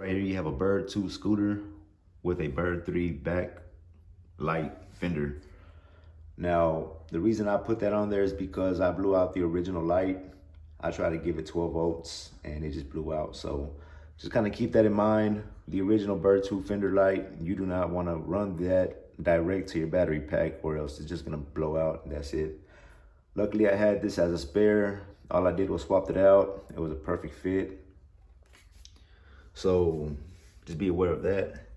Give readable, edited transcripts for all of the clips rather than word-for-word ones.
Right here you have a bird-2 scooter with a bird-3 backlight fender. Now, the reason I put that on there is because I blew out the original light. I tried to give it 12 volts and it just blew out. So just kind of keep that in mind. The original bird-2 fender light, you do not want to run that direct to your battery pack or else it's just gonna blow out and that's it. Luckily I had this as a spare. All I did was swap it out. It was a perfect fit. So just be aware of that.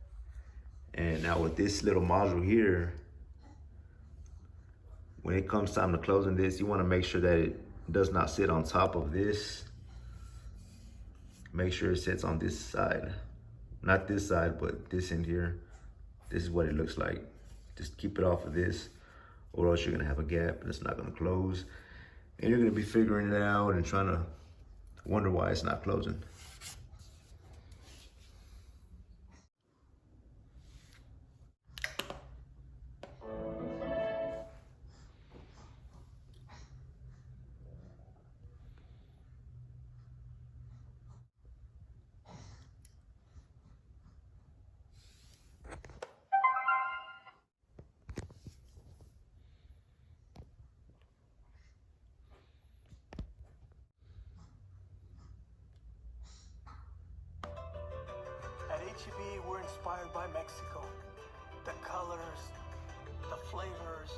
And now with this little module here, when it comes time to closing this, you want to make sure that it does not sit on top of this. Make sure it sits on this side. Not this side, but this end here. This is what it looks like. Just keep it off of this or else you're gonna have a gap and it's not gonna close. And you're gonna be figuring it out and trying to wonder why it's not closing. At HEB, we're inspired by Mexico. The colors, the flavors,